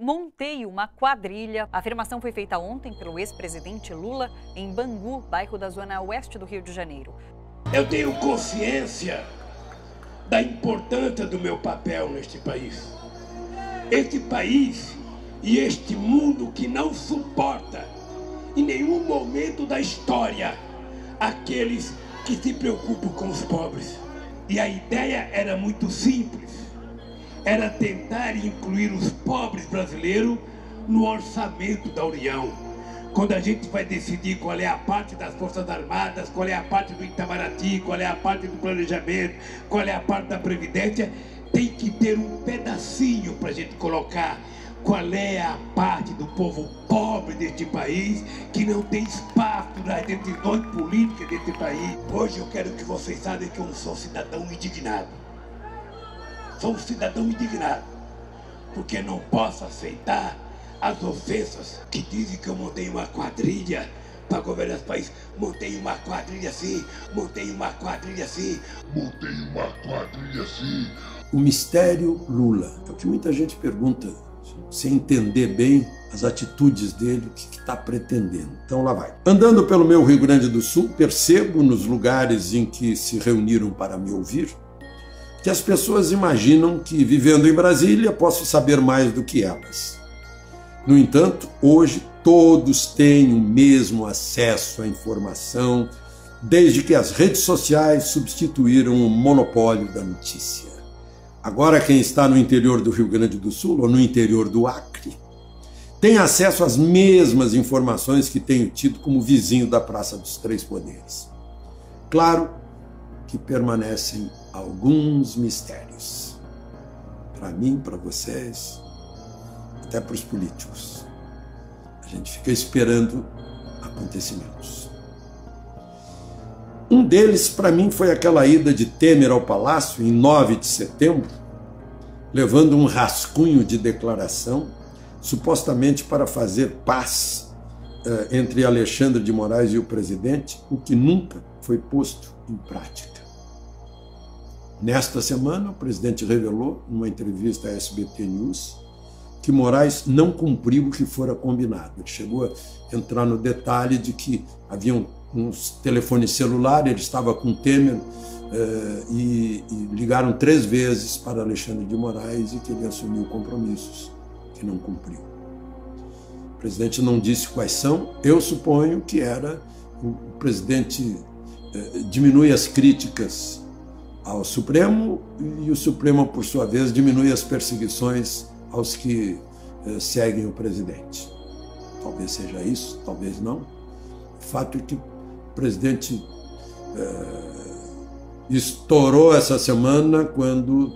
Montei uma quadrilha. A afirmação foi feita ontem pelo ex-presidente Lula em Bangu, bairro da zona oeste do Rio de Janeiro. Eu tenho consciência da importância do meu papel neste país. Este país e este mundo que não suporta, em nenhum momento da história, aqueles que se preocupam com os pobres. E a ideia era muito simples. Era tentar incluir os pobres brasileiros no orçamento da União. Quando a gente vai decidir qual é a parte das Forças Armadas, qual é a parte do Itamaraty, qual é a parte do planejamento, qual é a parte da Previdência, tem que ter um pedacinho para a gente colocar qual é a parte do povo pobre deste país que não tem espaço nas decisões políticas deste país. Hoje eu quero que vocês saibam que eu sou um cidadão indignado. Sou um cidadão indignado, porque não posso aceitar as ofensas que dizem que eu montei uma quadrilha para governar esse país. Montei uma quadrilha assim, montei uma quadrilha assim, montei uma quadrilha assim. O mistério Lula. É o que muita gente pergunta, sem entender bem as atitudes dele, o que está pretendendo. Então lá vai. Andando pelo meu Rio Grande do Sul, percebo nos lugares em que se reuniram para me ouvir, que as pessoas imaginam que, vivendo em Brasília, posso saber mais do que elas. No entanto, hoje todos têm o mesmo acesso à informação, desde que as redes sociais substituíram o monopólio da notícia. Agora, quem está no interior do Rio Grande do Sul ou no interior do Acre tem acesso às mesmas informações que tenho tido como vizinho da Praça dos Três Poderes. Claro que permanecem alguns mistérios. Para mim, para vocês, até para os políticos. A gente fica esperando acontecimentos. Um deles, para mim, foi aquela ida de Temer ao Palácio em 9 de setembro, levando um rascunho de declaração, supostamente para fazer paz entre Alexandre de Moraes e o presidente, o que nunca foi posto em prática. Nesta semana, o presidente revelou, numa entrevista à SBT News, que Moraes não cumpriu o que fora combinado. Ele chegou a entrar no detalhe de que havia uns telefones celulares, ele estava com Temer e ligaram 3 vezes para Alexandre de Moraes e que ele assumiu compromissos que não cumpriu. O presidente não disse quais são, eu suponho que era o presidente diminui as críticas ao Supremo e o Supremo, por sua vez, diminui as perseguições aos que seguem o presidente. Talvez seja isso, talvez não. O fato é que o presidente estourou essa semana quando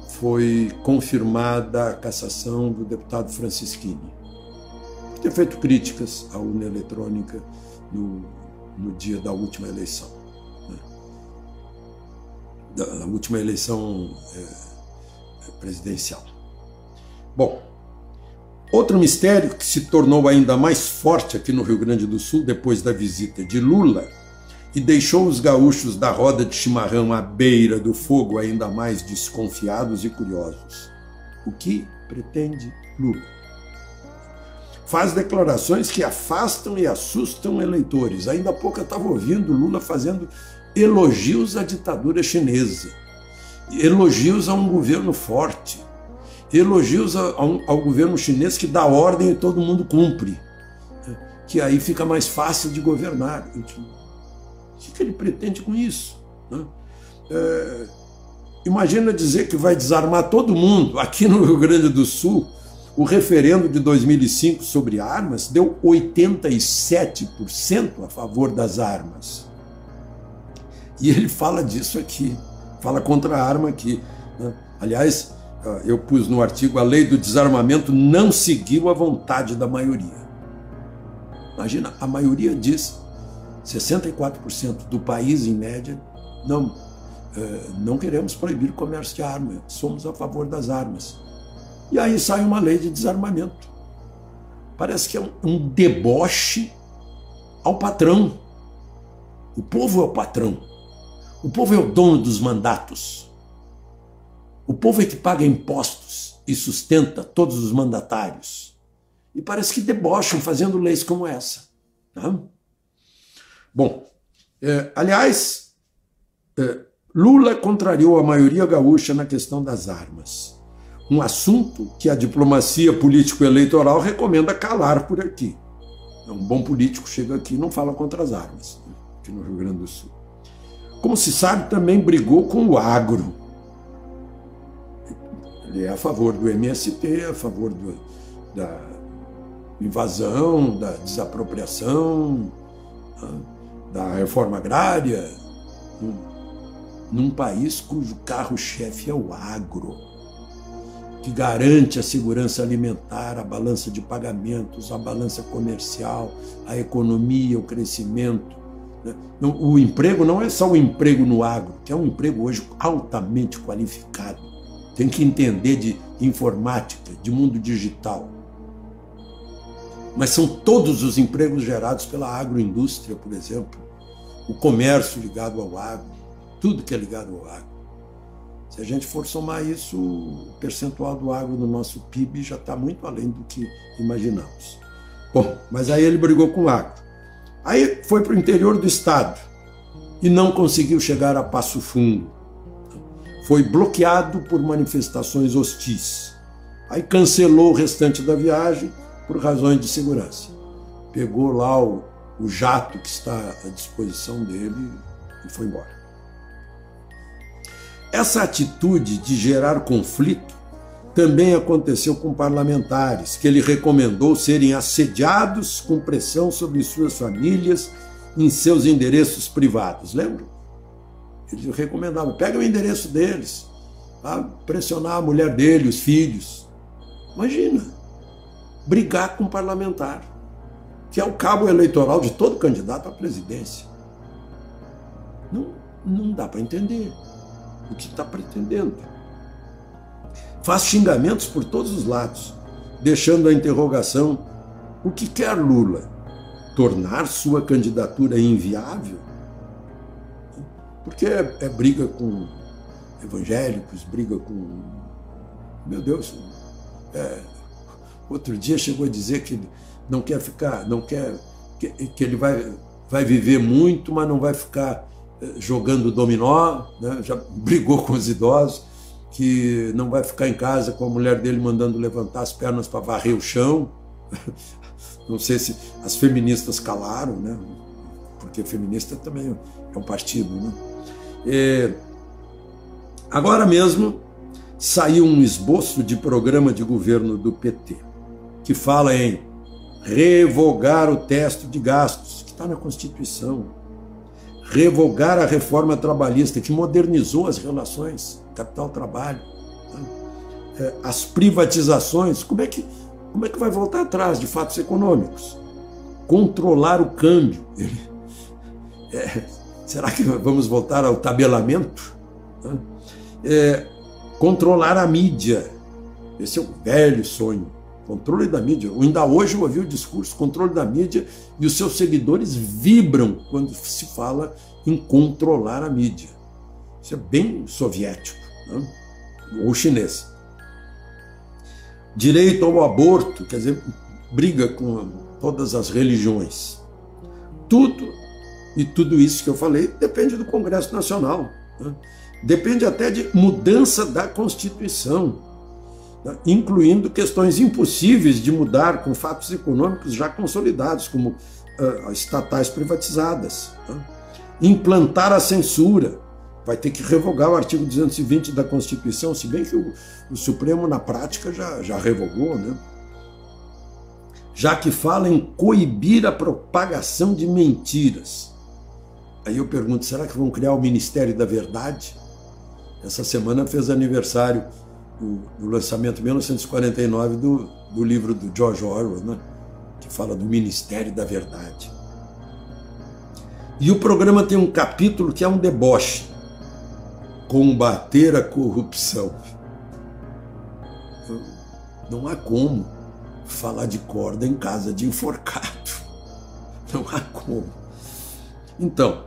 foi confirmada a cassação do deputado Francisquini, que tinha feito críticas à urna eletrônica no dia da última eleição. Da última eleição presidencial. Bom, outro mistério que se tornou ainda mais forte aqui no Rio Grande do Sul depois da visita de Lula e deixou os gaúchos da roda de chimarrão à beira do fogo ainda mais desconfiados e curiosos. O que pretende Lula? Faz declarações que afastam e assustam eleitores. Ainda há pouco eu estava ouvindo Lula fazendo elogios à ditadura chinesa, elogios a um governo forte, elogios ao governo chinês que dá ordem e todo mundo cumpre, que aí fica mais fácil de governar. O que ele pretende com isso? Imagina dizer que vai desarmar todo mundo. Aqui no Rio Grande do Sul, o referendo de 2005 sobre armas deu 87% a favor das armas. E ele fala disso aqui, fala contra a arma aqui. Aliás, eu pus no artigo, a lei do desarmamento não seguiu a vontade da maioria. Imagina, a maioria diz, 64% do país, em média, não queremos proibir o comércio de armas, somos a favor das armas. E aí sai uma lei de desarmamento. Parece que é um deboche ao patrão. O povo é o patrão. O povo é o dono dos mandatos. O povo é que paga impostos e e sustenta todos os mandatários. E parece que debocham fazendo leis como essa. Tá? Bom, aliás, Lula contrariou a maioria gaúcha na questão das armas. Um assunto que a diplomacia político-eleitoral recomenda calar por aqui. Um bom político chega aqui e não fala contra as armas, aqui no Rio Grande do Sul. Como se sabe, também brigou com o agro. Ele é a favor do MST, a favor da invasão, da desapropriação, da reforma agrária, num país cujo carro-chefe é o agro, que garante a segurança alimentar, a balança de pagamentos, a balança comercial, a economia, o crescimento. O emprego não é só o emprego no agro, que é um emprego hoje altamente qualificado. Tem que entender de informática, de mundo digital. Mas são todos os empregos gerados pela agroindústria, por exemplo. O comércio ligado ao agro, tudo que é ligado ao agro. Se a gente for somar isso, o percentual do agro no nosso PIB já está muito além do que imaginamos. Bom, mas aí ele brigou com o agro. Aí foi para o interior do estado e não conseguiu chegar a Passo Fundo. Foi bloqueado por manifestações hostis. Aí cancelou o restante da viagem por razões de segurança. Pegou lá o jato que está à disposição dele e foi embora. Essa atitude de gerar conflito também aconteceu com parlamentares, que ele recomendou serem assediados com pressão sobre suas famílias em seus endereços privados. Lembram? Ele recomendava, pega o endereço deles, tá? Pressionar a mulher dele, os filhos. Imagina, brigar com um parlamentar, que é o cabo eleitoral de todo candidato à presidência. Não dá para entender o que está pretendendo. Faz xingamentos por todos os lados, deixando a interrogação: o que quer Lula? Tornar sua candidatura inviável? Porque é briga com evangélicos, briga com... Meu Deus, outro dia chegou a dizer que não quer ficar, que ele vai viver muito, mas não vai ficar jogando dominó, né? Já brigou com os idosos, que não vai ficar em casa com a mulher dele mandando levantar as pernas para varrer o chão. Não sei se as feministas calaram, né? Porque feminista também é um partido, né? Agora mesmo saiu um esboço de programa de governo do PT, que fala em revogar o teto de gastos, que está na Constituição, revogar a reforma trabalhista, que modernizou as relações capital-trabalho, as privatizações. Como é que vai voltar atrás de fatos econômicos? Controlar o câmbio. Será que vamos voltar ao tabelamento? Controlar a mídia. Esse é o velho sonho. Controle da mídia. Ainda hoje eu ouvi o discurso, controle da mídia, e os seus seguidores vibram quando se fala em controlar a mídia. Isso é bem soviético, né? Ou chinês. Direito ao aborto, quer dizer, briga com todas as religiões. Tudo isso que eu falei depende do Congresso Nacional, né? Depende até de mudança da Constituição, né? Incluindo questões impossíveis de mudar com fatos econômicos já consolidados, como estatais privatizadas, né? Implantar a censura. Vai ter que revogar o artigo 220 da Constituição, se bem que o Supremo, na prática, já revogou, né? Já que fala em coibir a propagação de mentiras. Aí eu pergunto, será que vão criar o Ministério da Verdade? Essa semana fez aniversário do lançamento em 1949 do livro do George Orwell, né? Que fala do Ministério da Verdade. E o programa tem um capítulo que é um deboche: combater a corrupção. Não há como falar de corda em casa de enforcado. Não há como. Então,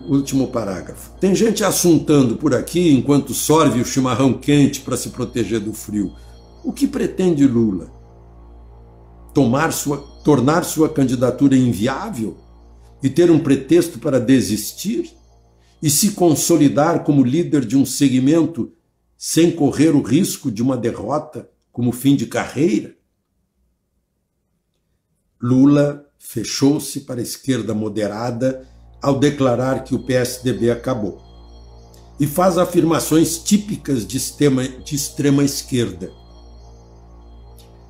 Último parágrafo. Tem gente assuntando por aqui, enquanto sorve o chimarrão quente para se proteger do frio. O que pretende Lula? Tornar sua candidatura inviável? E ter um pretexto para desistir? E se consolidar como líder de um segmento sem correr o risco de uma derrota como fim de carreira? Lula fechou-se para a esquerda moderada ao declarar que o PSDB acabou. E faz afirmações típicas de extrema esquerda.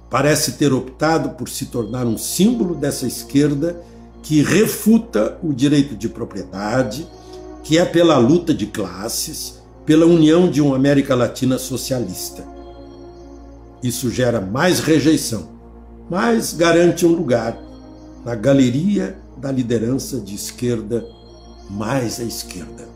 Parece ter optado por se tornar um símbolo dessa esquerda que refuta o direito de propriedade, que é pela luta de classes, pela união de uma América Latina socialista. Isso gera mais rejeição, mas garante um lugar na galeria da liderança de esquerda mais à esquerda.